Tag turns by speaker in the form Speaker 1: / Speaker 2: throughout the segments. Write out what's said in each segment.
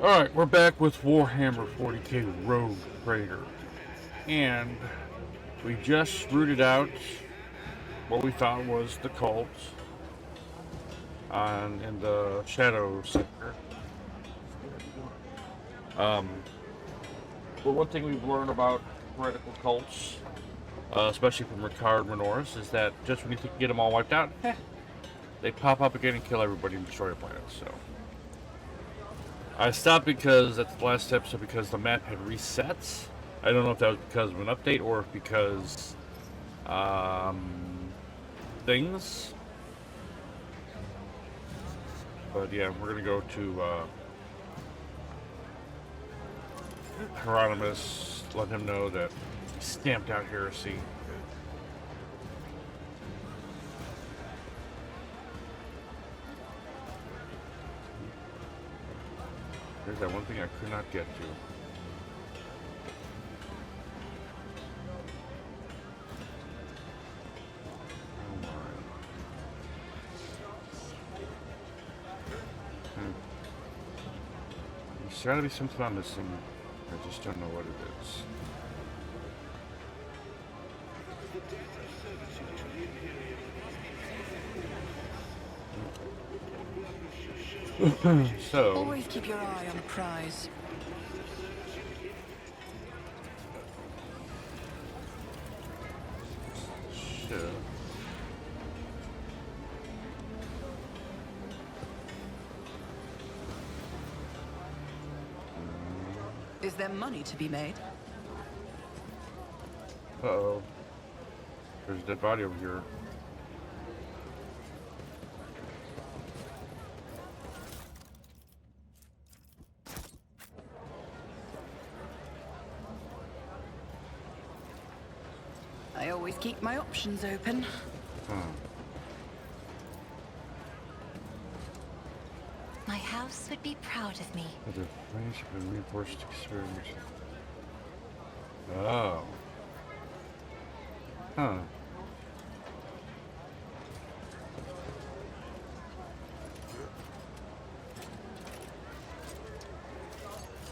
Speaker 1: Alright, we're back with Warhammer 40K Rogue Trader. And we just rooted out what we thought was the cult in the Shadow Sector. But one thing we've learned about heretical cults, especially from Ricard Minoris, is that just when you think you get them all wiped out, they pop up again and kill everybody and destroy a planet. So I stopped because at the last episode because the map had reset. I don't know if that was because of an update or if because things. But yeah, we're gonna go to Hieronymus, let him know that he stamped out heresy. There's that one thing I could not get to. Oh my. There's gotta be something I'm missing. I just don't know what it is. So
Speaker 2: always keep your eye on the prize.
Speaker 1: Sure.
Speaker 2: Is there money to be made?
Speaker 1: Uh-oh. There's a dead body over here.
Speaker 2: I always keep my options open.
Speaker 3: My house would be proud of me.
Speaker 1: The friendship and reinforced experience. Oh. Huh.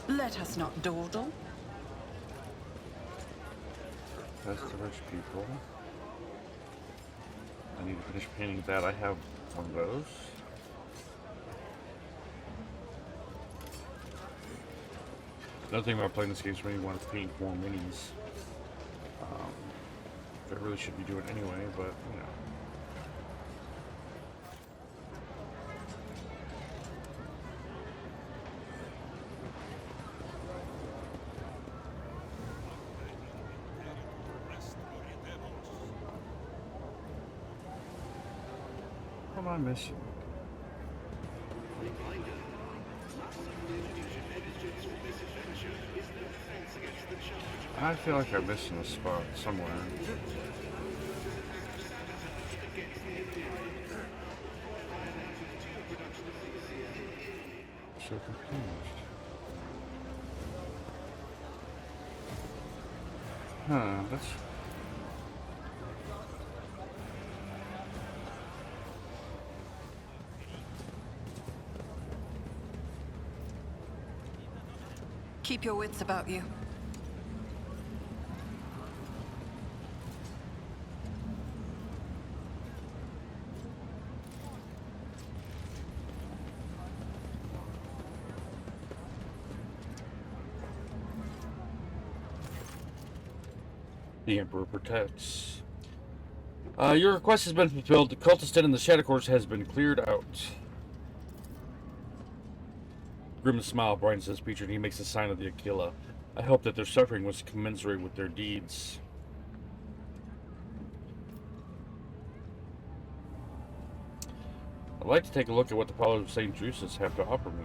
Speaker 2: Let us not dawdle.
Speaker 1: That's the rich people. I need to finish painting that. I have one of those. Another thing about playing this game is when you want to paint more minis. I really should be doing anyway, but you know. What am I missing? I feel like I'm missing a spot somewhere. So confused. Huh, that's...
Speaker 2: Keep your wits about you.
Speaker 1: The Emperor protects. Your request has been fulfilled. The cultist den in the Shadow Course has been cleared out. Grim smile brightens his feature and he makes a sign of the Aquila. I hope that their suffering was commensurate with their deeds. I'd like to take a look at what the followers of St. Drusus have to offer me.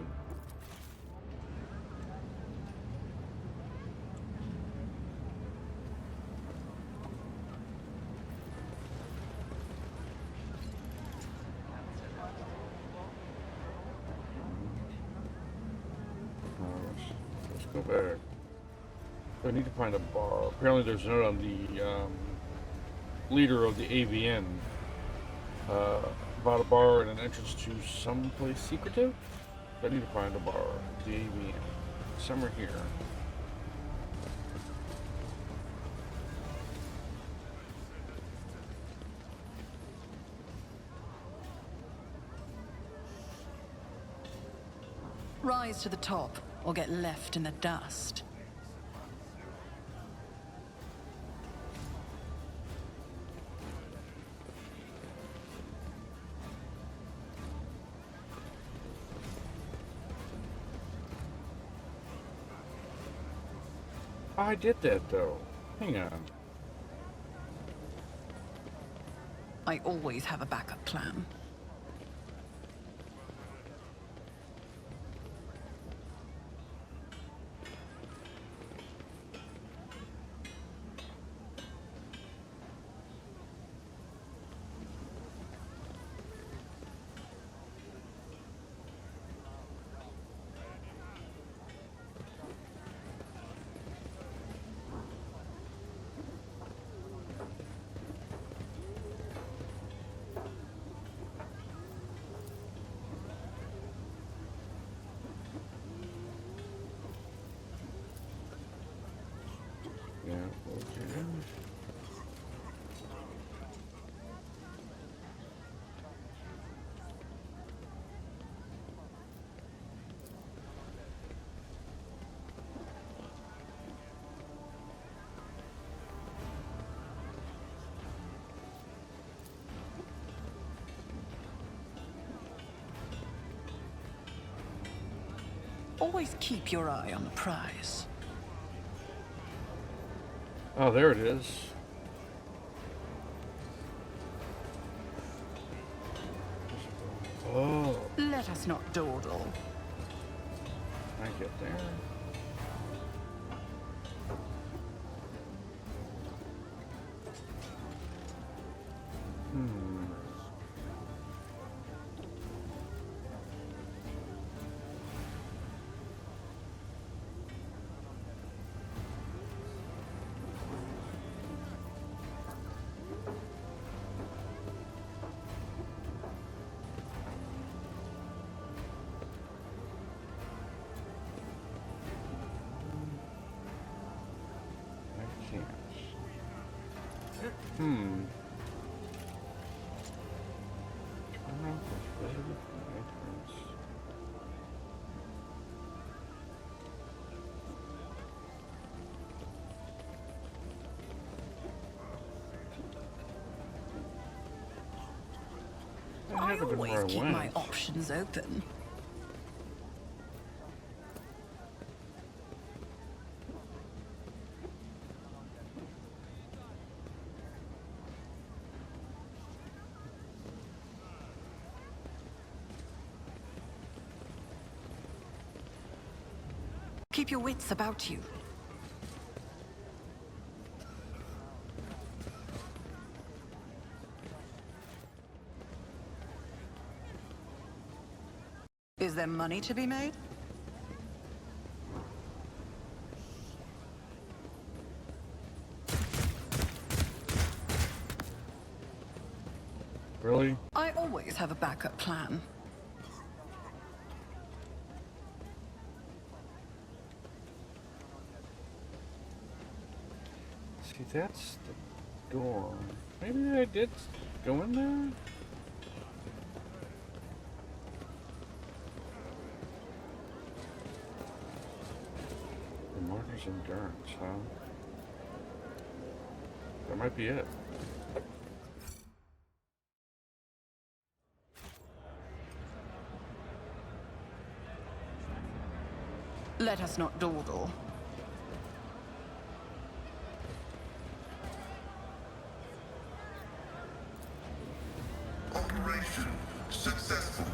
Speaker 1: Let's go back. I need to find a bar. Apparently there's a note on the leader of the AVN about a bar and an entrance to some place secretive. I need to find a bar. DAVN. Somewhere here.
Speaker 2: Rise to the top, or get left in the dust.
Speaker 1: I did that though. Hang on.
Speaker 2: I always have a backup plan.
Speaker 1: Yeah, okay.
Speaker 2: Always keep your eye on the prize.
Speaker 1: Oh, there it is. Oh,
Speaker 2: Let us not dawdle.
Speaker 1: I get there. Turn off the favorite entrance.
Speaker 2: I
Speaker 1: haven't been where
Speaker 2: always
Speaker 1: I
Speaker 2: keep
Speaker 1: went.
Speaker 2: my options open. Keep your wits about you. Is there money to be made?
Speaker 1: Really?
Speaker 2: I always have a backup plan.
Speaker 1: See, that's the door. Maybe I did go in there? The martyrs endurance, huh? That might be it.
Speaker 2: Let us not dawdle.
Speaker 4: Operation successful.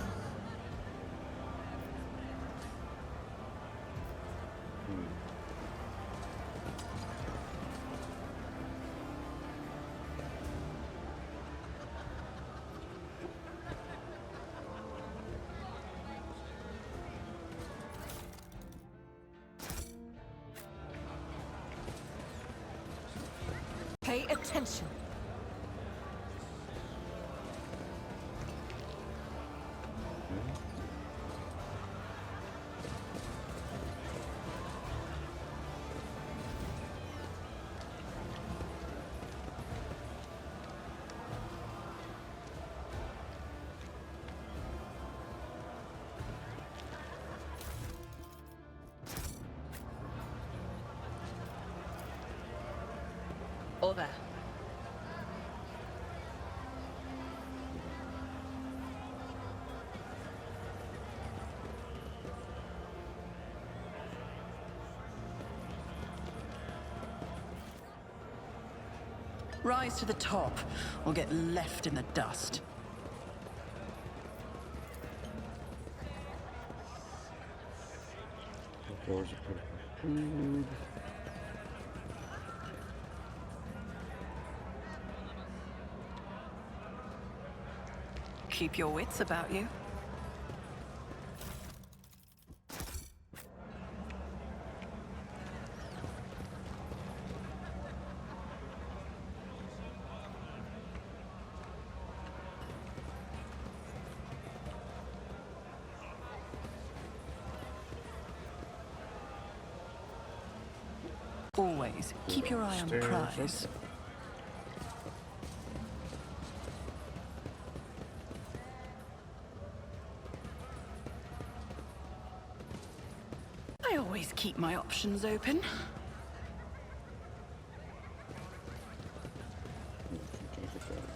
Speaker 3: Pay attention. door there.
Speaker 2: Rise to the top, or get left in the dust.
Speaker 1: Doors are pretty food.
Speaker 2: Keep your wits about you. Always keep your eye on the prize. I always keep my options open.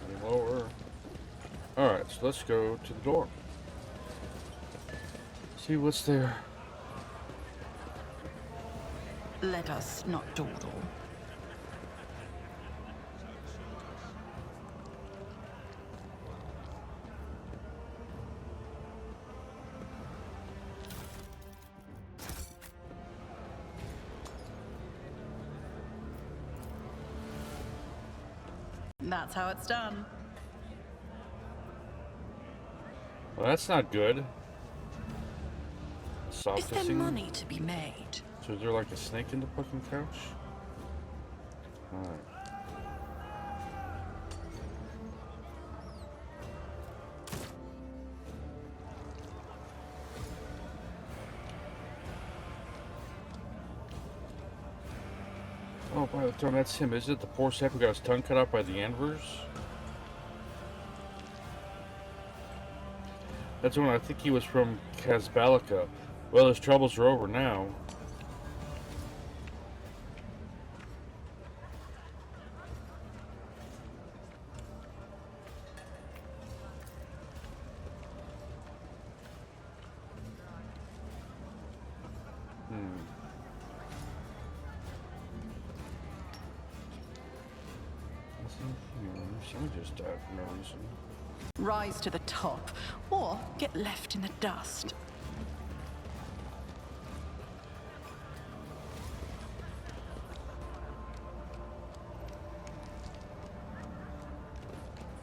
Speaker 1: Any lower. Alright, so let's go to the door. See what's there.
Speaker 2: Let us not dawdle. That's how it's done.
Speaker 1: Well, that's not good. Soft
Speaker 2: Is there money to be made?
Speaker 1: So is there like a snake in the fucking couch? Alright. Oh, by the time that's him. Is it the poor sap who got his tongue cut out by the anvers? That's when I think he was from Casbalica. Well, his troubles are over now. Someone just died for no reason.
Speaker 2: Rise to the top, or get left in the dust.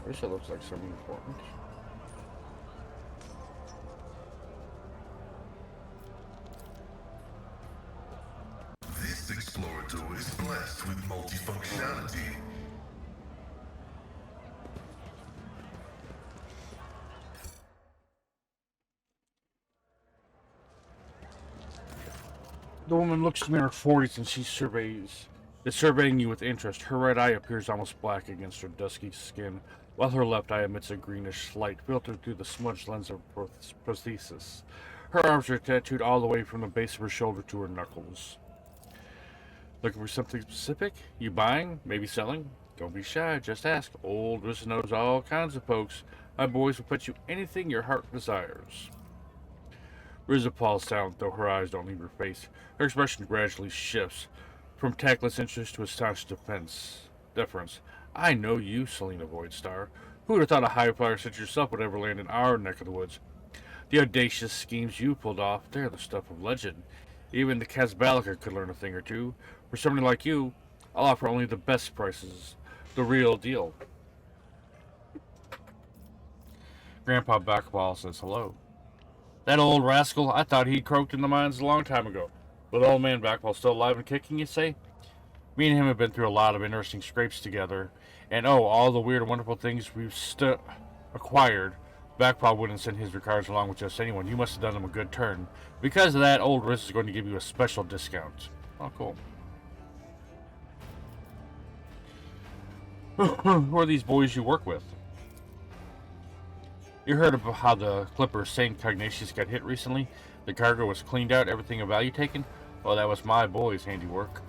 Speaker 1: I wish it looks like something important.
Speaker 4: This explorator is blessed with multifunctionality.
Speaker 1: The woman looks to me in her 40s and she is surveying you with interest. Her right eye appears almost black against her dusky skin, while her left eye emits a greenish light filtered through the smudged lens of prosthesis. Her arms are tattooed all the way from the base of her shoulder to her knuckles. Looking for something specific? You buying? Maybe selling? Don't be shy, just ask. Old Rissa knows all kinds of folks. My boys will put you anything your heart desires. Rizza falls silent, though her eyes don't leave her face. Her expression gradually shifts from tactless interest to astonished deference. I know you, Selena Voidstar. Who would have thought a high flyer such as yourself would ever land in our neck of the woods? The audacious schemes you pulled off, they're the stuff of legend. Even the Casbalica could learn a thing or two. For somebody like you, I'll offer only the best prices. The real deal. Grandpa Backwall says hello. That old rascal, I thought he'd croaked in the mines a long time ago. But old man Backwell's still alive and kicking, you say? Me and him have been through a lot of interesting scrapes together. And oh, all the weird and wonderful things we've acquired. Backwell wouldn't send his regards along with just anyone. You must have done him a good turn. Because of that, old Riz is going to give you a special discount. Oh, cool. Who are these boys you work with? You heard about how the clipper St. Cognacious got hit recently? The cargo was cleaned out, everything of value taken? Well, that was my boy's handiwork.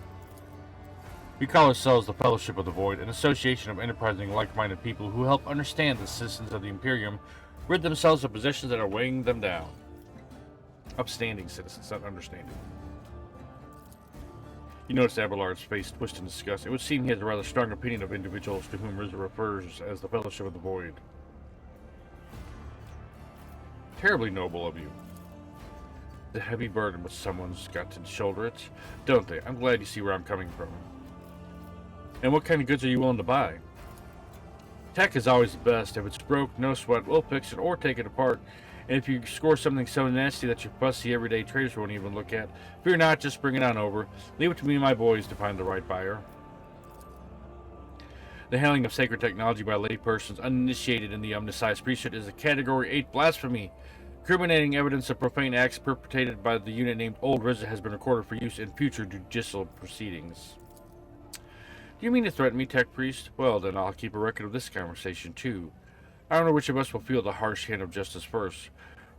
Speaker 1: We call ourselves the Fellowship of the Void, an association of enterprising, like-minded people who help understand the citizens of the Imperium rid themselves of positions that are weighing them down. Upstanding citizens, not understanding. You notice Abelard's face twist in disgust. It would seem he has a rather strong opinion of individuals to whom Rizza refers as the Fellowship of the Void. Terribly noble of you. The heavy burden, but someone's got to shoulder it, don't they? I'm glad you see where I'm coming from. And what kind of goods are you willing to buy? Tech is always the best. If it's broke, no sweat, we'll fix it or take it apart. And if you score something so nasty that your fussy everyday traders won't even look at, fear not, just bring it on over. Leave it to me and my boys to find the right buyer. The handling of sacred technology by laypersons uninitiated in the omniscience priesthood is a Category 8 blasphemy. Incriminating evidence of profane acts perpetrated by the unit named Old Rizza has been recorded for use in future judicial proceedings. Do you mean to threaten me, Tech Priest? Well, then I'll keep a record of this conversation, too. I don't know which of us will feel the harsh hand of justice first.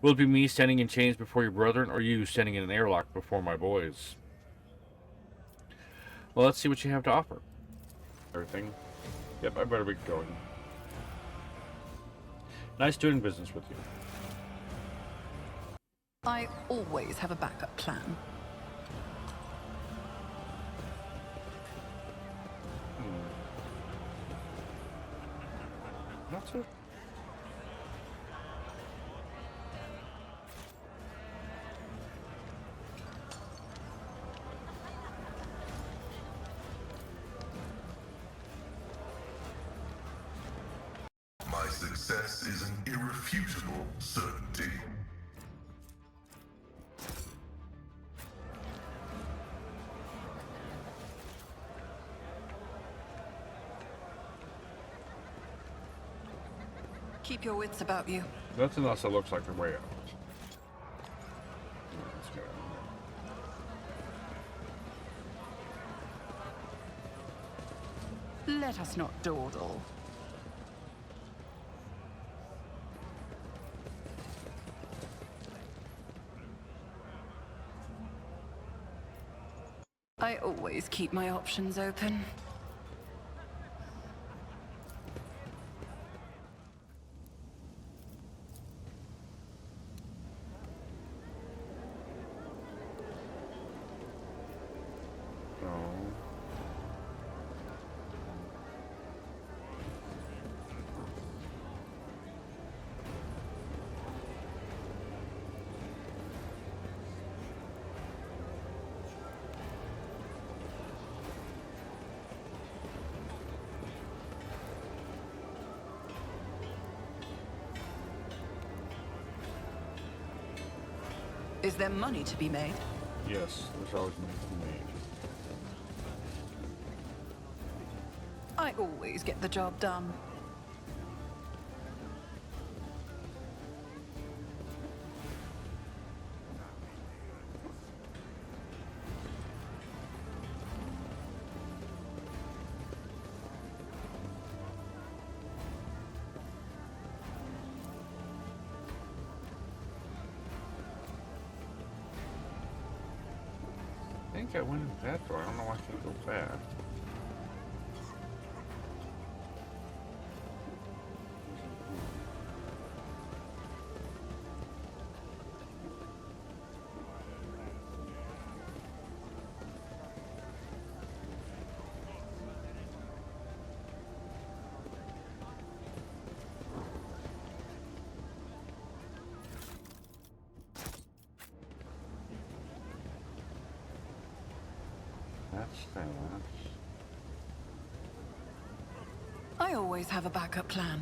Speaker 1: Will it be me standing in chains before your brethren, or you standing in an airlock before my boys? Well, let's see what you have to offer. Everything. Yep, I better be going. Nice doing business with you.
Speaker 2: I always have a backup plan.
Speaker 1: That's it.
Speaker 4: My success is an irrefutable certainty.
Speaker 2: Keep your wits about you.
Speaker 1: Nothing else that looks like a way out. Let's go.
Speaker 2: Let us not dawdle. I always keep my options open. Is there money to be made?
Speaker 1: Yes, there's always money to be made.
Speaker 2: I always get the job done.
Speaker 1: I think I went in that door. I don't know why I can't go fast. That's fast.
Speaker 2: I always have a backup plan.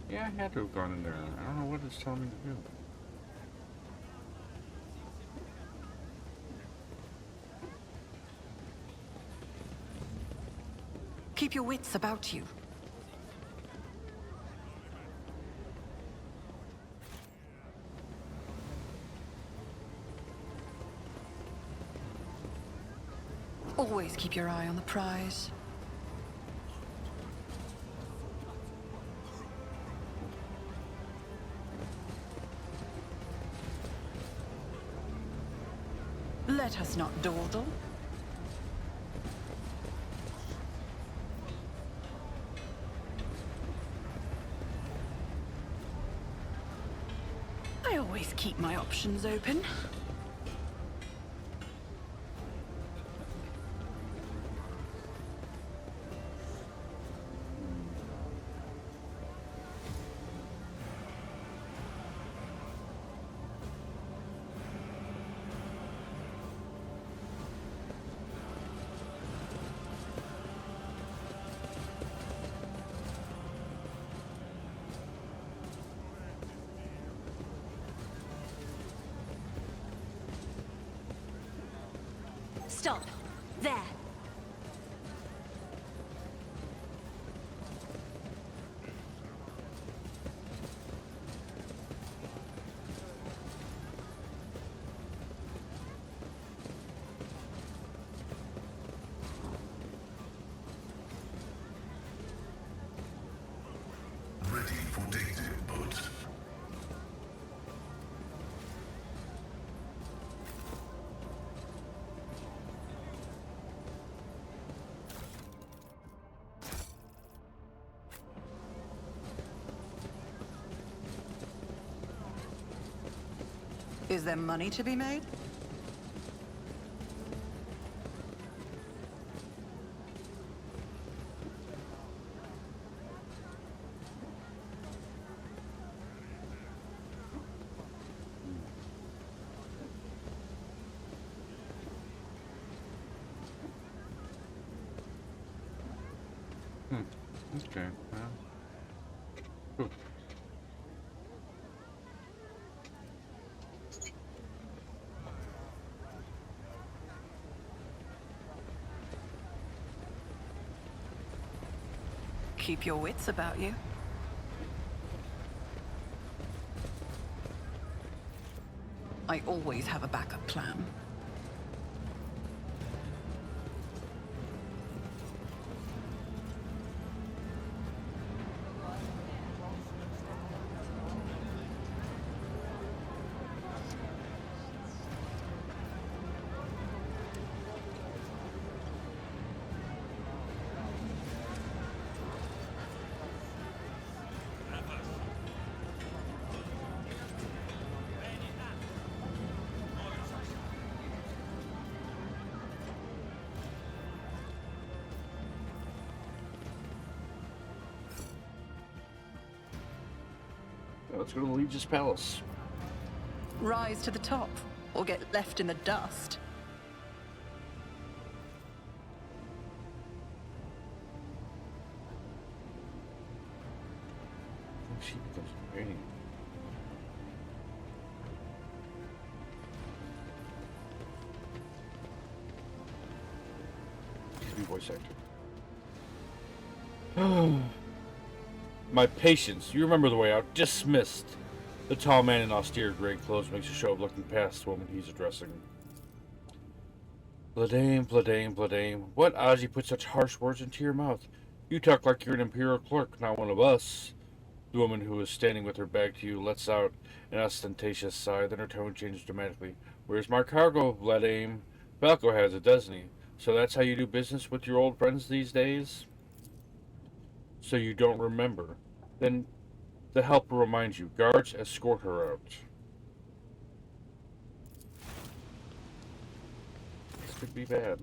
Speaker 1: Yeah, I had to have gone in there. I don't know what it's telling me to do.
Speaker 2: Keep your wits about you. Always keep your eye on the prize. Let us not dawdle. I always keep my options open.
Speaker 3: Stop. There.
Speaker 4: Ready for data input.
Speaker 2: Is there money to be made?
Speaker 1: Okay. Cool.
Speaker 2: Keep your wits about you. I always have a backup plan.
Speaker 1: Let's go to the Liege's palace.
Speaker 2: Rise to the top, or get left in the dust.
Speaker 1: She becomes great. Excuse me, voice actor. My patience. You remember the way out. Dismissed. The tall man in austere gray clothes makes a show of looking past the woman he's addressing. Bladame, bladame, bladame. What odds you put such harsh words into your mouth? You talk like you're an imperial clerk, not one of us. The woman who is standing with her back to you lets out an ostentatious sigh, then her tone changes dramatically. Where's my cargo, bladame? Falco has it, doesn't he? So that's how you do business with your old friends these days? So you don't remember. Then the helper reminds you. Guards, escort her out. This could be bad.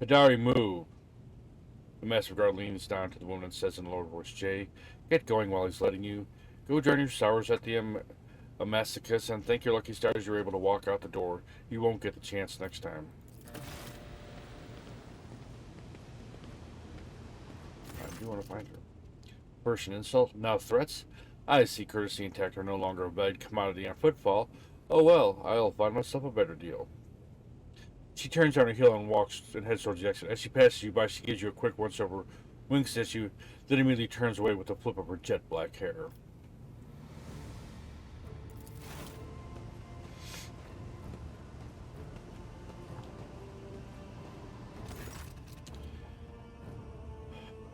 Speaker 1: Hadari, move. The master guard leans down to the woman and says in a lower voice, Jay, get going while he's letting you. Go join your sowers at the Amassicus and thank your lucky stars you're able to walk out the door. You won't get the chance next time. I do want to find her. First an insult, now threats? I see courtesy and tact are no longer a valued commodity on Footfall. Oh well, I'll find myself a better deal. She turns down a hill and walks and heads towards the exit. As she passes you by, she gives you a quick once-over, winks at you, then immediately turns away with a flip of her jet black hair.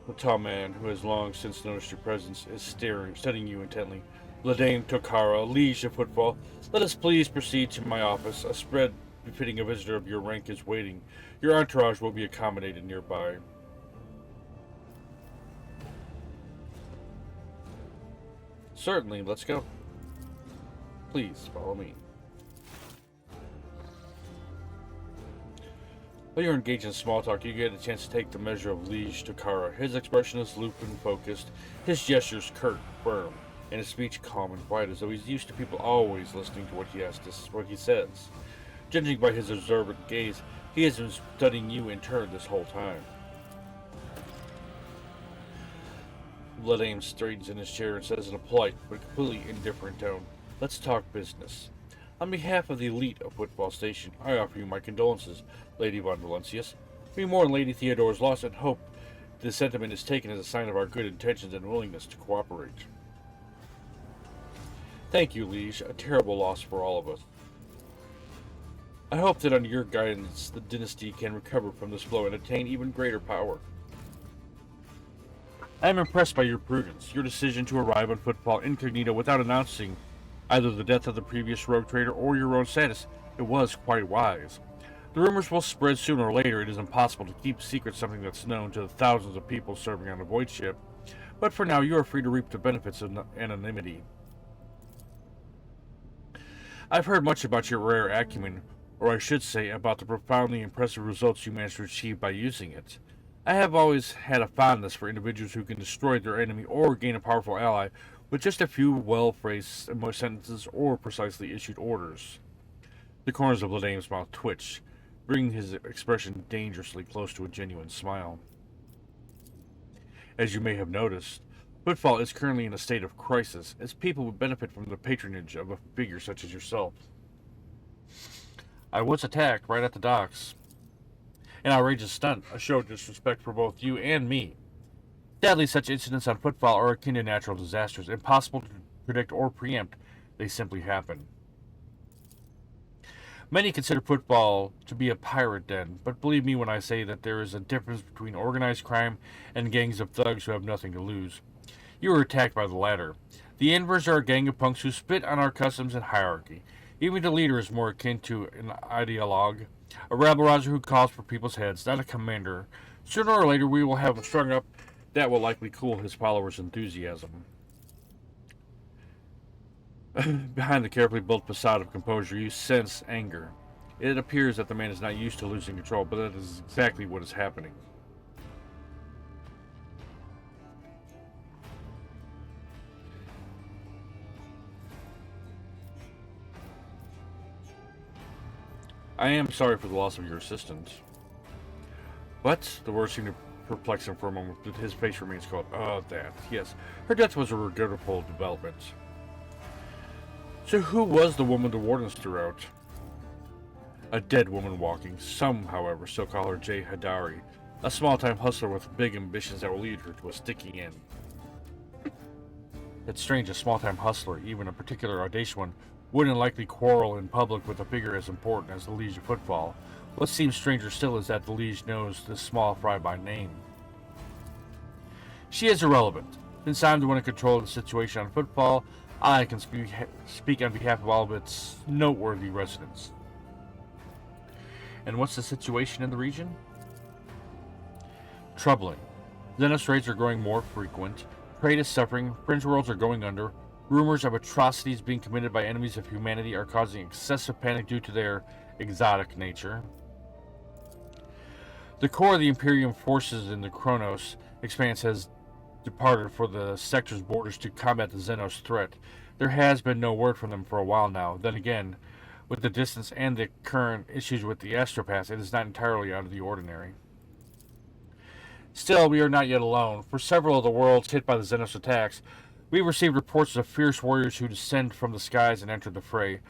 Speaker 1: The tall man, who has long since noticed your presence, is studying you intently. Ladame Tokara, Liege of Footfall, let us please proceed to my office. A spread befitting a visitor of your rank is waiting. Your entourage will be accommodated nearby. Certainly, let's go. Please, follow me. While you're engaged in small talk, you get a chance to take the measure of Liege Tokara. His expression is lupin-focused, his gestures curt, firm, and his speech calm and quiet, as though he's used to people always listening to what he says. Judging by his observant gaze, he has been studying you in turn this whole time. Ladame straightens in his chair and says in a polite but completely indifferent tone, "Let's talk business. On behalf of the elite of Footfall Station, I offer you my condolences, Lady von Valencius. We mourn Lady Theodore's loss and hope this sentiment is taken as a sign of our good intentions and willingness to cooperate." Thank you, Liege. A terrible loss for all of us. I hope that under your guidance, the dynasty can recover from this blow and attain even greater power. I am impressed by your prudence. Your decision to arrive on Footfall incognito without announcing either the death of the previous rogue trader or your own status, it was quite wise. The rumors will spread sooner or later. It is impossible to keep secret something that's known to the thousands of people serving on a void ship, but for now you are free to reap the benefits of anonymity. I've heard much about your rare acumen, or I should say, about the profoundly impressive results you managed to achieve by using it. I have always had a fondness for individuals who can destroy their enemy or gain a powerful ally with just a few well-phrased sentences or precisely issued orders. The corners of Ladame's mouth twitched, bringing his expression dangerously close to a genuine smile. As you may have noticed, Footfall is currently in a state of crisis, as people would benefit from the patronage of a figure such as yourself. I was attacked right at the docks. An outrageous stunt, a show of disrespect for both you and me. Sadly, such incidents on Footfall are akin to natural disasters, impossible to predict or preempt. They simply happen. Many consider Footfall to be a pirate den, but believe me when I say that there is a difference between organized crime and gangs of thugs who have nothing to lose. You were attacked by the latter. The Invers are a gang of punks who spit on our customs and hierarchy. Even the leader is more akin to an ideologue, a rabble-rouser who calls for people's heads, not a commander. Sooner or later we will have him strung up. That will likely cool his followers' enthusiasm. Behind the carefully built facade of composure, you sense anger. It appears that the man is not used to losing control, but that is exactly what is happening. I am sorry for the loss of your assistant. What? The words seem to perplex him for a moment, but his face remains calm. Oh, that. Yes. Her death was a regrettable development. So who was the woman the wardens threw out? A dead woman walking. Some, however, still call her Jay Hadari, a small-time hustler with big ambitions that will lead her to a sticky end. It's strange a small-time hustler, even a particular audacious one, wouldn't likely quarrel in public with a figure as important as the Liege of Footfall. What seems stranger still is that the Liege knows this small fry by name. She is irrelevant. Since I'm the one in control of the situation on Footfall, I can speak on behalf of all of its noteworthy residents. And what's the situation in the region? Troubling. Xenos raids are growing more frequent, trade is suffering, fringe worlds are going under, rumors of atrocities being committed by enemies of humanity are causing excessive panic due to their exotic nature. The core of the Imperium forces in the Kronos expanse has departed for the sector's borders to combat the Xenos threat. There has been no word from them for a while now. Then again, with the distance and the current issues with the astropaths, it is not entirely out of the ordinary. Still, we are not yet alone. For several of the worlds hit by the Xenos attacks, we received reports of fierce warriors who descend from the skies and enter the fray.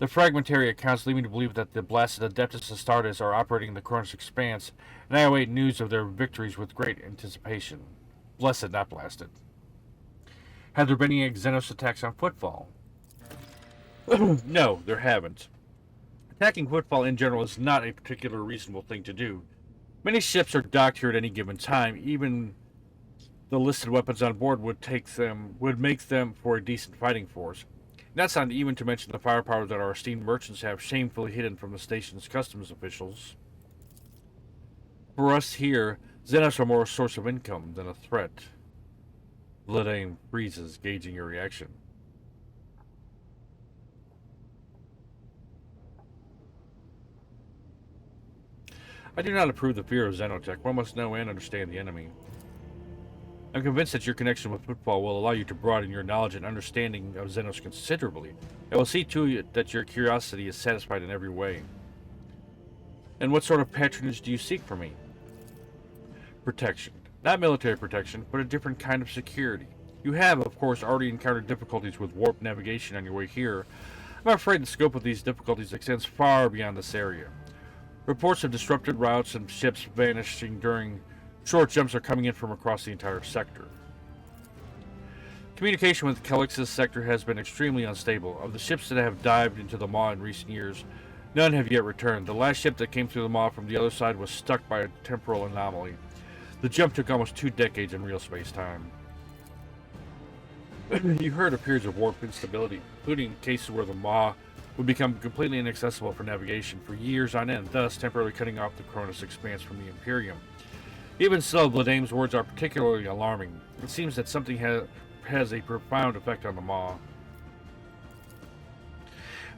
Speaker 1: The fragmentary accounts lead me to believe that the blasted Adeptus Astartes are operating in the Cronus Expanse, and I await news of their victories with great anticipation. Blessed, not blasted. Have there been any Xenos attacks on Footfall? No, there haven't. Attacking Footfall in general is not a particularly reasonable thing to do. Many ships are docked here at any given time. Even the listed weapons on board would make them for a decent fighting force. That's not even to mention the firepower that our esteemed merchants have shamefully hidden from the station's customs officials. For us here, Xenos are more a source of income than a threat. Bloodane freezes, gauging your reaction. I do not approve the fear of Xenotech. One must know and understand the enemy. I'm convinced that your connection with Footfall will allow you to broaden your knowledge and understanding of Xenos considerably. I will see to it that your curiosity is satisfied in every way. And what sort of patronage do you seek from me? Protection. Not military protection, but a different kind of security. You have, of course, already encountered difficulties with warp navigation on your way here. I'm afraid the scope of these difficulties extends far beyond this area. Reports of disrupted routes and ships vanishing during short jumps are coming in from across the entire sector. Communication with Kelix's sector has been extremely unstable. Of the ships that have dived into the Maw in recent years, none have yet returned. The last ship that came through the Maw from the other side was stuck by a temporal anomaly. The jump took almost 2 decades in real space-time. You heard of periods of warp instability, including cases where the Maw would become completely inaccessible for navigation for years on end, thus temporarily cutting off the Cronus Expanse from the Imperium. Even so, Bladame's words are particularly alarming. It seems that something has a profound effect on the Maw.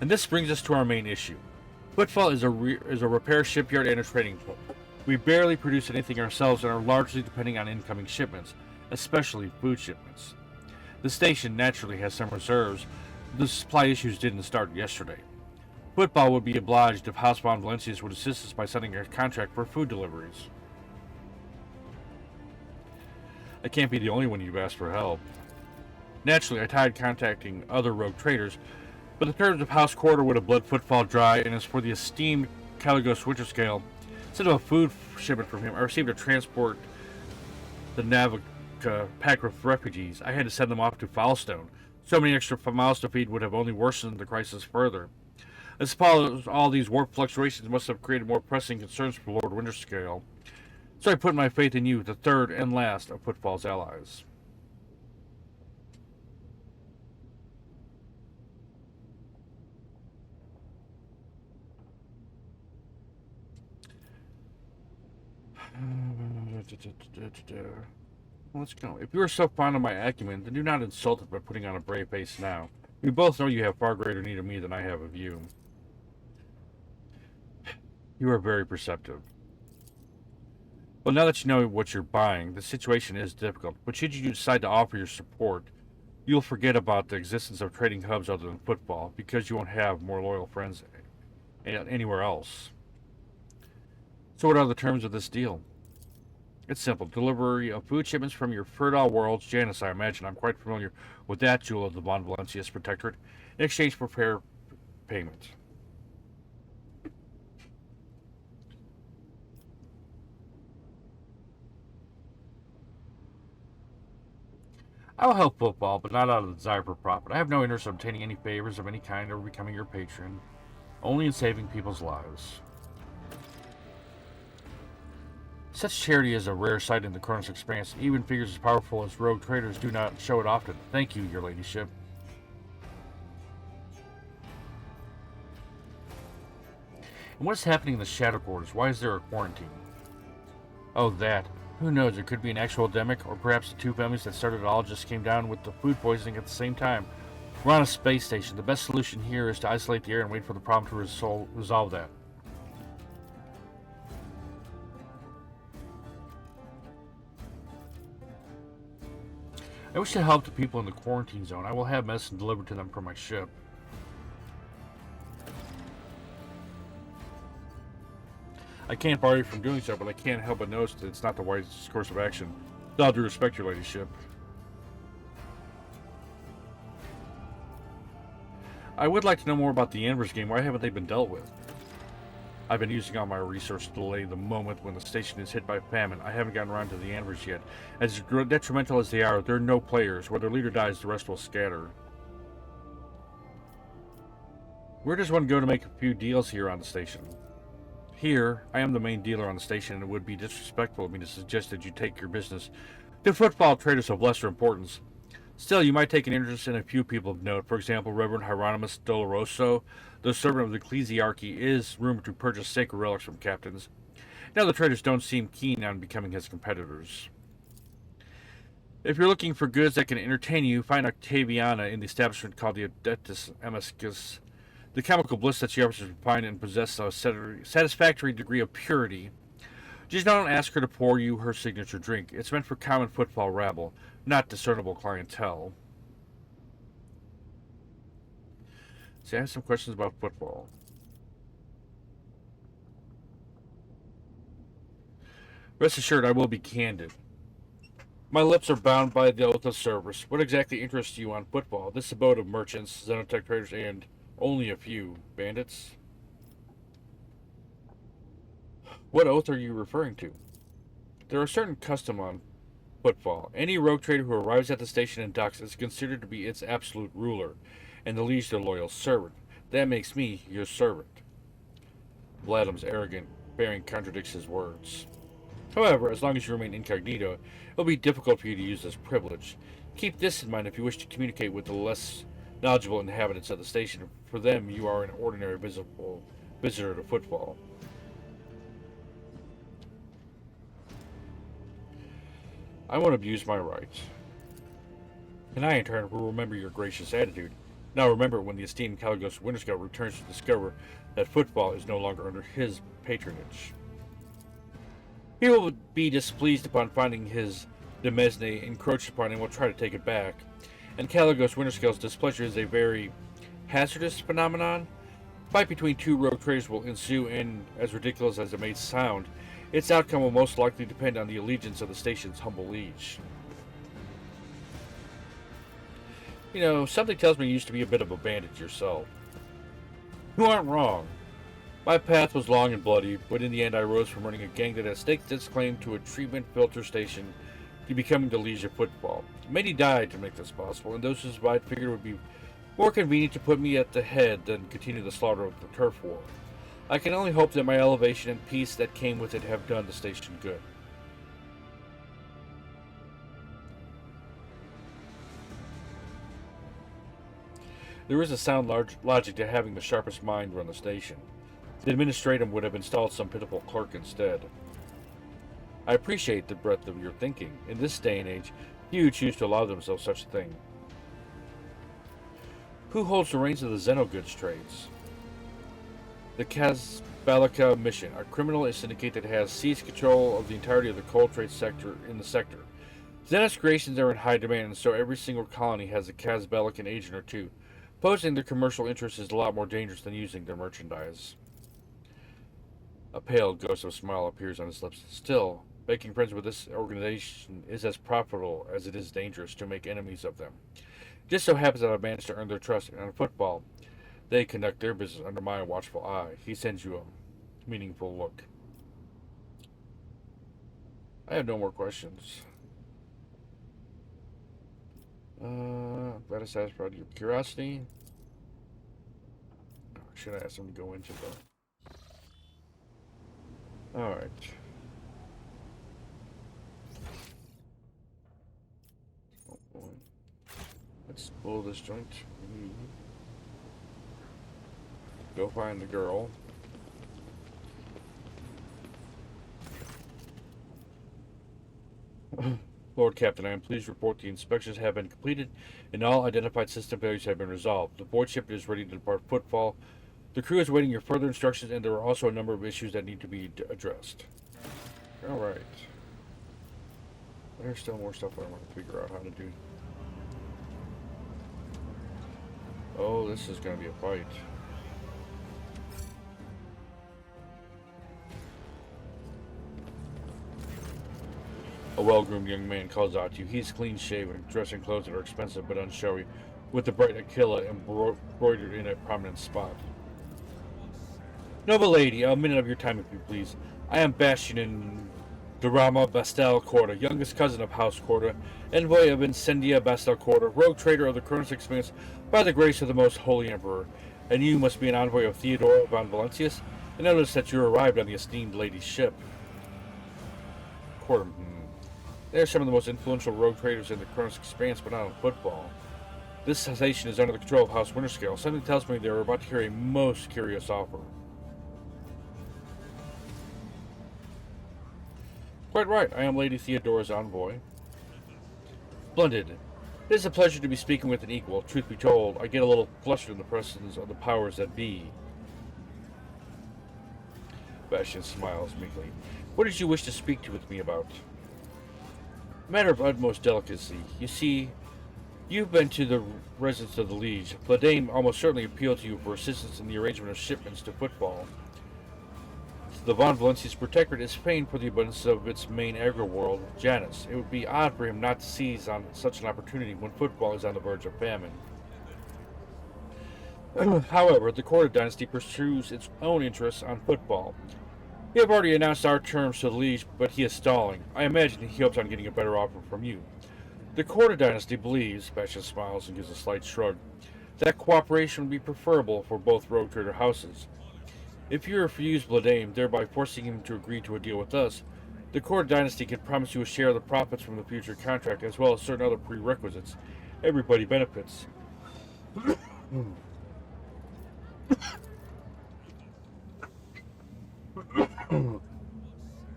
Speaker 1: And this brings us to our main issue. Footfall is a repair shipyard and a trading port. We barely produce anything ourselves and are largely depending on incoming shipments, especially food shipments. The station naturally has some reserves. The supply issues didn't start yesterday. Football would be obliged if housebound Valencias would assist us by sending a contract for food deliveries. I can't be the only one you've asked for help. Naturally, I tried contacting other rogue traders, but the terms of House Quarter would have bled Footfall dry, and as for the esteemed Caligos Winterscale, instead of a food shipment from him, I received a transport the Navica packed with refugees. I had to send them off to Foulstone. So many extra miles to feed would have only worsened the crisis further. I suppose all these warp fluctuations must have created more pressing concerns for Lord Winterscale. So I put my faith in you, the third and last of Footfall's allies. Let's go. If you are so fond of my acumen, then do not insult it by putting on a brave face now. We both know you have far greater need of me than I have of you. You are very perceptive. Well, now that you know what you're buying, the situation is difficult, but should you decide to offer your support, you'll forget about the existence of trading hubs other than Footfall, because you won't have more loyal friends anywhere else. So what are the terms of this deal? It's simple. Delivery of food shipments from your fertile worlds, Janus, I imagine. I'm quite familiar with that jewel of the Von Valencius Protectorate, in exchange for fair payment. I will help Football, but not out of the desire for profit. I have no interest in obtaining any favors of any kind or becoming your patron, only in saving people's lives. Such charity is a rare sight in the Cronus Expanse. Even figures as powerful as rogue traders do not show it often. Thank you, your ladyship. And what is happening in the Shadow Quarters? Why is there a quarantine? Oh, that. Who knows? It could be an actual epidemic, or perhaps the two families that started it all just came down with the food poisoning at the same time. We're on a space station. The best solution here is to isolate the air and wait for the problem to resolve that. I wish to help the people in the quarantine zone. I will have medicine delivered to them from my ship. I can't bar you from doing so, but I can't help but notice that it's not the wisest course of action. With all due respect, your ladyship. I would like to know more about the Anvers game. Why haven't they been dealt with? I've been using all my resources to delay the moment when the station is hit by famine. I haven't gotten around to the Anvers yet. As detrimental as they are, there are no players. Where their leader dies, the rest will scatter. Where does one go to make a few deals here on the station? Here, I am the main dealer on the station, and it would be disrespectful of me to suggest that you take your business to footfall traders of lesser importance. Still, you might take an interest in a few people of note. For example, Reverend Hieronymus Doloroso, the servant of the ecclesiarchy, is rumored to purchase sacred relics from captains. Now the traders don't seem keen on becoming his competitors. If you're looking for goods that can entertain you, find Octaviana in the establishment called the Adeptus Amicus. The chemical bliss that she offers is refined and possesses a satisfactory degree of purity. Just don't ask her to pour you her signature drink. It's meant for common footfall rabble, not discernible clientele. See, I have some questions about footfall. Rest assured, I will be candid. My lips are bound by the oath of service. What exactly interests you on footfall? This abode of merchants, Xenotech traders, and only a few bandits? What oath are you referring to? There are certain customs on footfall. Any rogue trader who arrives at the station and docks is considered to be its absolute ruler, and the Liege their loyal servant. That makes me your servant. Vladim's arrogant bearing contradicts his words. However, as long as you remain incognito, it will be difficult for you to use this privilege. Keep this in mind if you wish to communicate with the less knowledgeable inhabitants of the station. For them, you are an ordinary visitor to footfall. I won't abuse my rights. And I, in turn, will remember your gracious attitude. Now remember, when the esteemed Caligos Winterscout returns to discover that footfall is no longer under his patronage. He will be displeased upon finding his demesne encroached upon and will try to take it back. And Caligos Winterscout's displeasure is a very hazardous phenomenon. Fight between two rogue traders will ensue, and as ridiculous as it may sound, its outcome will most likely depend on the allegiance of the station's humble liege. You know, something tells me you used to be a bit of a bandit yourself. You aren't wrong. My path was long and bloody, but in the end I rose from running a gang that had staked its claim to a treatment filter station to becoming the Liege of footfall. Many died to make this possible, and those who survived figured it would be more convenient to put me at the head than continue the slaughter of the turf war. I can only hope that my elevation and peace that came with it have done the station good. There is a sound logic to having the sharpest mind run the station. The administratum would have installed some pitiful clerk instead. I appreciate the breadth of your thinking. In this day and age, few choose to allow themselves such a thing. Who holds the reins of the Xenogoods trades? The Kazbalika Mission, a criminal syndicate that has seized control of the entirety of the coal trade sector in the sector. Xenos creations are in high demand, and so every single colony has a Kazbalikan agent or two. Opposing their commercial interests is a lot more dangerous than using their merchandise. A pale ghost of a smile appears on his lips. Still, making friends with this organization is as profitable as it is dangerous to make enemies of them. Just so happens that I've managed to earn their trust, and on footfall, they conduct their business under my watchful eye. He sends you a meaningful look. I have no more questions. Glad I satisfied your curiosity. Should I ask him to go into the... Alright. Oh boy. Let's pull this joint. Go find the girl. Lord Captain, I am pleased to report the inspections have been completed and all identified system failures have been resolved. The void ship is ready to depart Footfall. The crew is waiting your further instructions, and there are also a number of issues that need to be addressed. Alright. There's still more stuff I want to figure out how to do. Oh, this is going to be a fight. A well-groomed young man calls out to you. He's clean-shaven, dressed in clothes that are expensive but unshowy. with the bright Aquila embroidered in a prominent spot. Noble lady, a minute of your time if you please. I am Bastion in Durama Bastel Corda, youngest cousin of House Corda, envoy of Incendia Bastel Corda, rogue trader of the Cronus Expanse by the grace of the most holy emperor. And you must be an envoy of Theodora von Valentius? I notice that you arrived on the esteemed lady's ship. Corda, They are some of the most influential rogue traders in the Cronus Expanse, but not on Footfall. This cessation is under the control of House Winterscale. Something tells me they are about to hear a most curious offer. Quite right, I am Lady Theodora's envoy. Splendid. It is a pleasure to be speaking with an equal. Truth be told, I get a little flustered in the presence of the powers that be. Bastion smiles meekly. What did you wish to speak with me about? Matter of utmost delicacy. You see, you've been to the residence of the Liege. Bladaim almost certainly appealed to you for assistance in the arrangement of shipments to Footfall. The Von Valentius Protectorate is famed for the abundance of its main agri-world, Janus. It would be odd for him not to seize on such an opportunity when Footfall is on the verge of famine. However, the Corda dynasty pursues its own interests on Footfall. We have already announced our terms to the Liege, but he is stalling. I imagine he hopes on getting a better offer from you. The Corda dynasty believes, Bastion smiles and gives a slight shrug, that cooperation would be preferable for both rogue trader houses. If you refuse Bladaim, thereby forcing him to agree to a deal with us, the Corda dynasty can promise you a share of the profits from the future contract, as well as certain other prerequisites. Everybody benefits.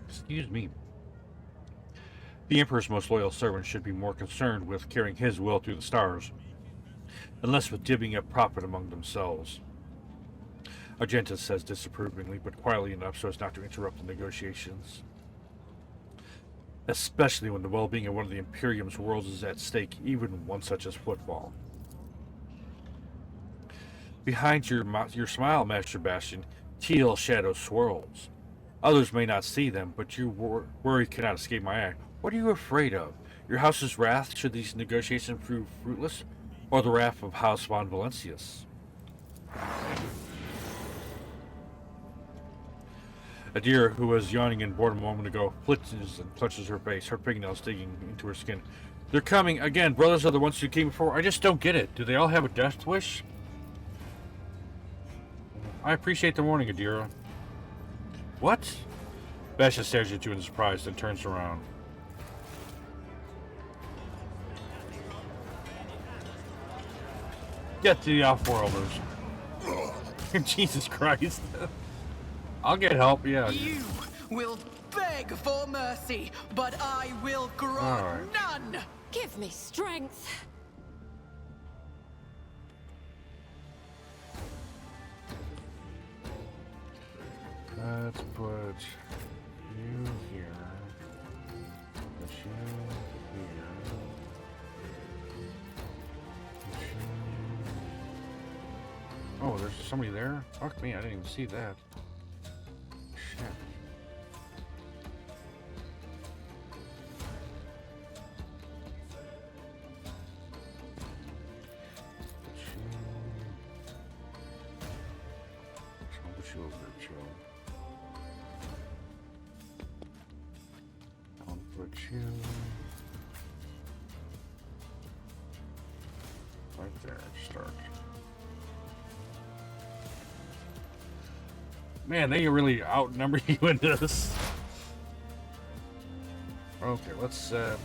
Speaker 1: Excuse me. The Emperor's most loyal servant should be more concerned with carrying his will through the stars, and less with divvying up profit among themselves. Argentus says disapprovingly, but quietly enough so as not to interrupt the negotiations. Especially when the well-being of one of the Imperium's worlds is at stake, even one such as Footfall. Behind your smile, Master Bastion, teal shadow swirls. Others may not see them, but your worry cannot escape my eye. What are you afraid of? Your house's wrath should these negotiations prove fruitless? Or the wrath of House von Valentius? Adira, who was yawning in boredom a moment ago, flinches and clutches her face, her fingernails digging into her skin. They're coming again. Brothers are the ones who came before. I just don't get it. Do they all have a death wish? I appreciate the warning, Adira. What? Bastion stares at you in surprise, then turns around. Get to the Outworlders. Jesus Christ. I'll get help, yeah.
Speaker 2: You will beg for mercy, but I will grant none.
Speaker 3: Give me strength.
Speaker 1: Let's put you here. Put you here. Put you... Oh, there's somebody there? Fuck me, I didn't even see that. Shit. Put you over there, Joe. Put you right there. Start. Man, they really outnumber you in this. Okay, let's set.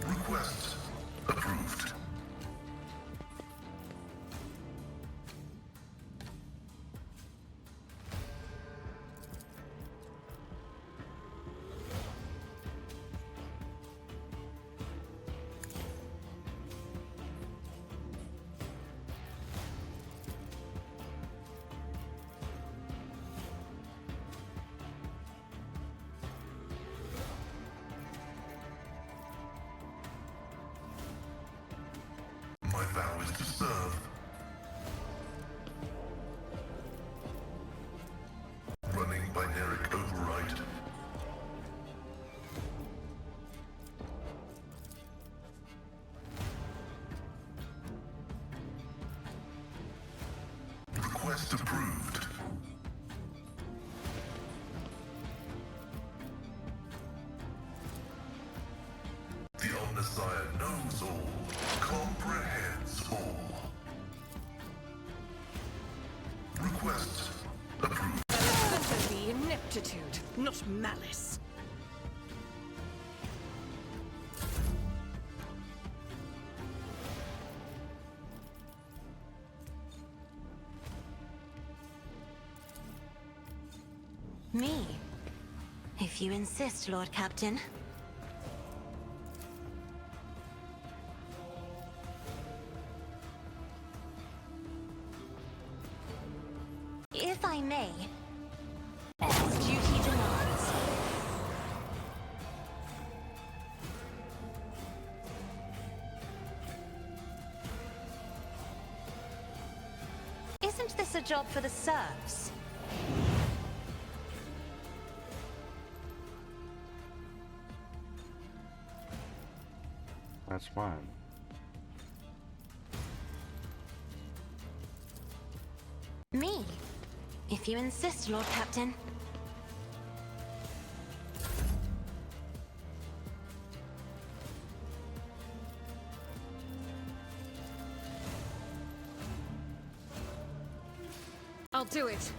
Speaker 4: Request approved. Request approved. The Omnissiah knows all, comprehends all. Request approved.
Speaker 5: Better be ineptitude, not malice.
Speaker 6: Me? If you insist, Lord Captain. If I may, as duty demands. Isn't this a job for the serfs?
Speaker 1: That's fine.
Speaker 6: Me? If you insist, Lord Captain.
Speaker 5: I'll do it.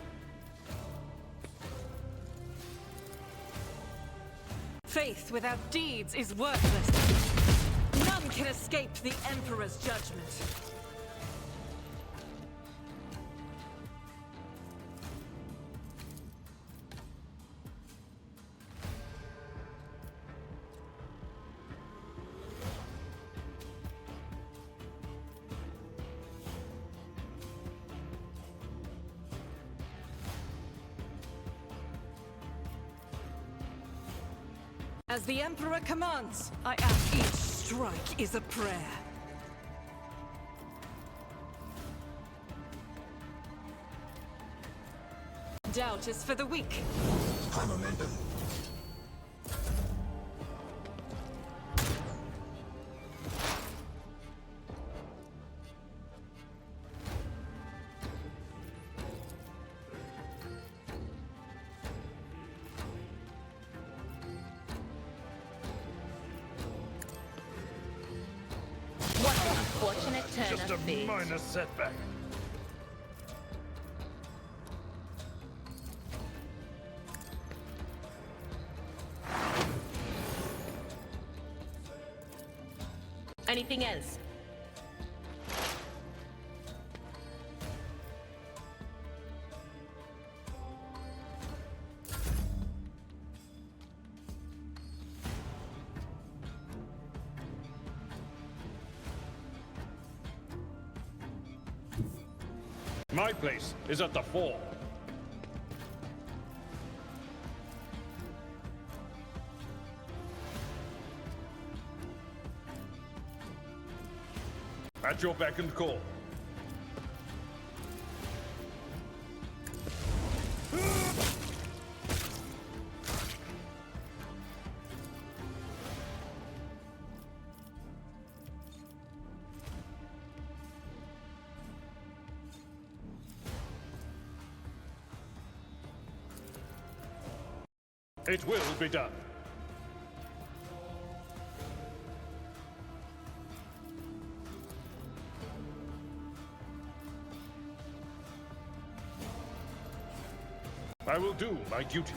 Speaker 5: Faith without deeds is worthless. None can escape the Emperor's judgment. As the Emperor commands, I ask each strike is a prayer. Doubt is for the weak.
Speaker 4: High momentum.
Speaker 6: What an unfortunate turn
Speaker 7: Just
Speaker 6: of
Speaker 7: a
Speaker 6: fate.
Speaker 7: minor setback.
Speaker 6: Anything else?
Speaker 7: My place is at the fore. At your beck and call. It will be done. I will do my duty.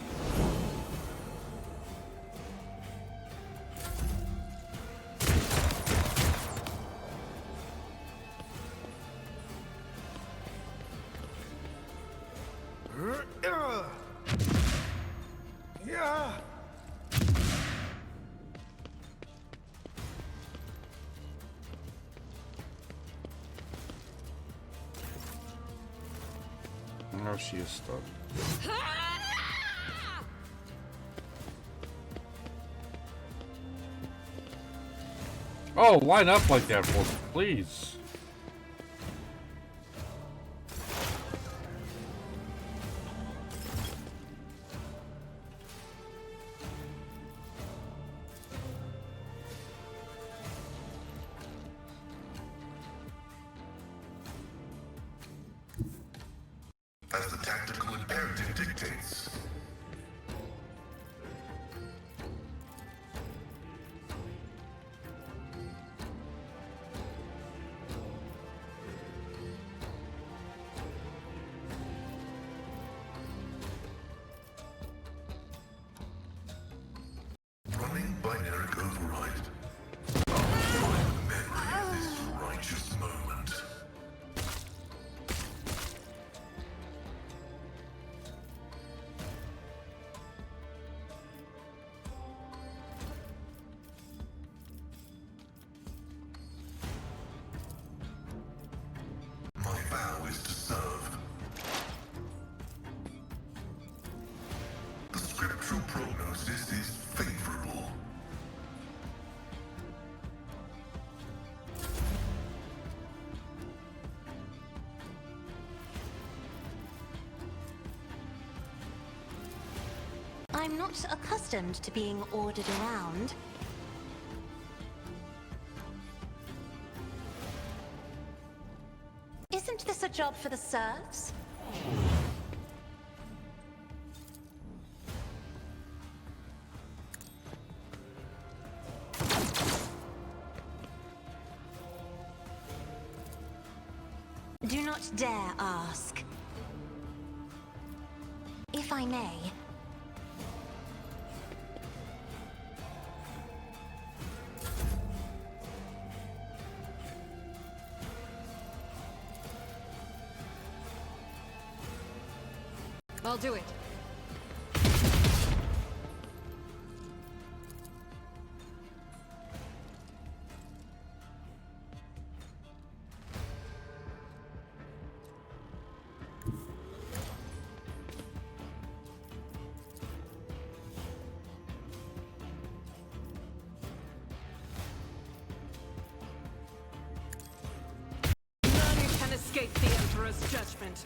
Speaker 1: Oh, she is stuck. Oh, line up like that for me, please.
Speaker 4: as the tactical imperative dictates. Running binary override. Memory of this righteous moment. My vow is to serve. The scriptural prognosis is favorable.
Speaker 6: I'm not accustomed to being ordered around. Isn't this a job for the serfs? Do not dare ask. If I may.
Speaker 3: I'll do it.
Speaker 5: None can escape the Emperor's judgment.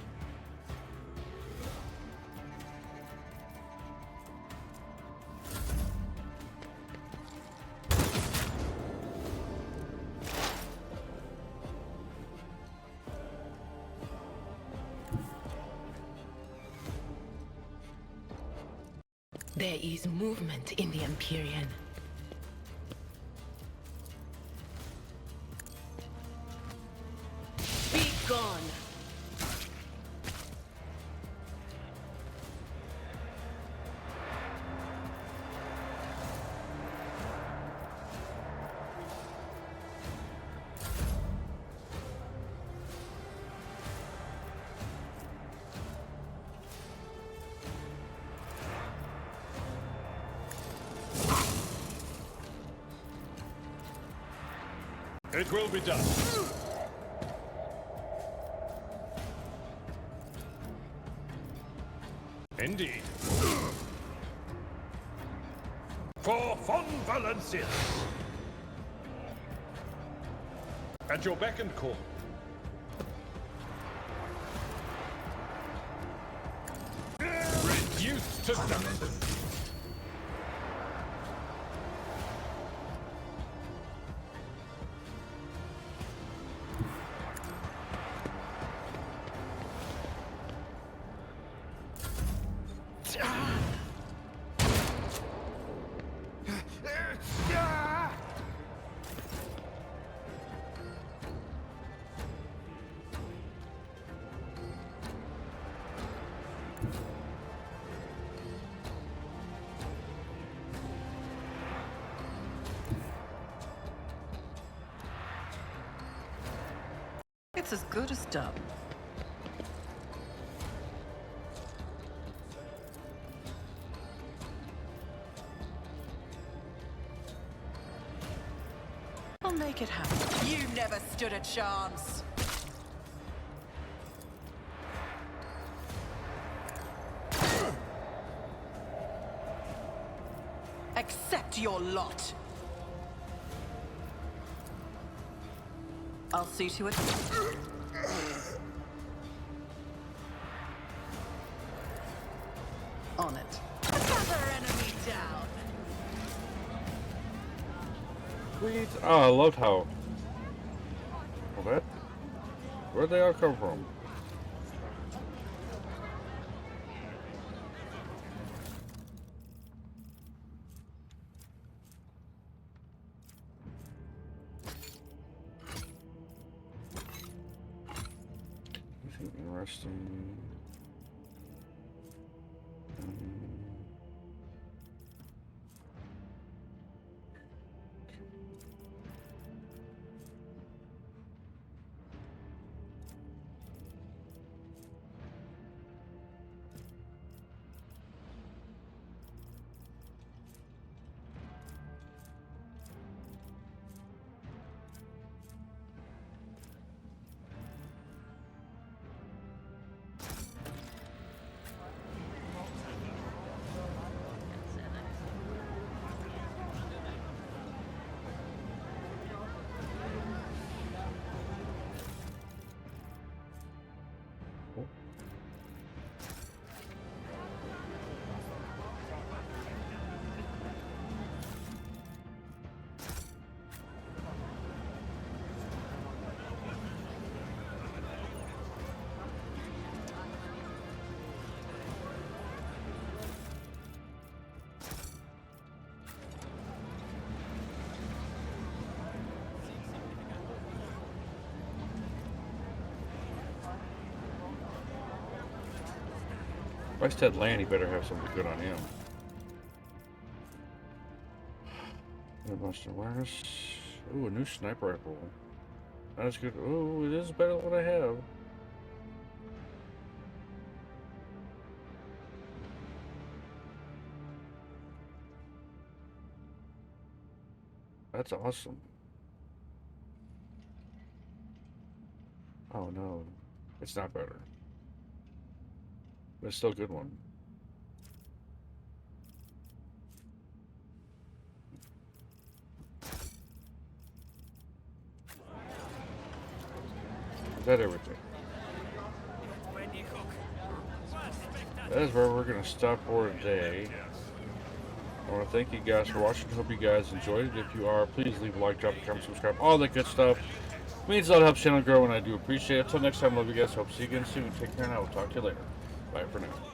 Speaker 2: There is movement in the Empyrean.
Speaker 5: Be gone.
Speaker 7: It will be done. Indeed. For Von Valencia. At your beck and call. Reduced to dust.
Speaker 2: It's as good as done. I'll make it happen. You never stood a chance. Accept your lot. I'll see to it. On it. Another enemy down.
Speaker 1: Sweet. Oh, I loved how. Well, that. Where'd they all come from? Interesting. If I said land, he better have something good on him. Buster awareness. Ooh, a new sniper rifle. That is good. Ooh, it is better than what I have. That's awesome. Oh no, it's not better. But it's still a good one. Is that everything? That is where we're going to stop for today. I want to thank you guys for watching. Hope you guys enjoyed it. If you are, please leave a like, drop a comment, subscribe, all that good stuff. It means a lot, helps the channel grow, and I do appreciate it. Until next time, love you guys. Hope to see you again soon. Take care, and I will talk to you later. Bye for now.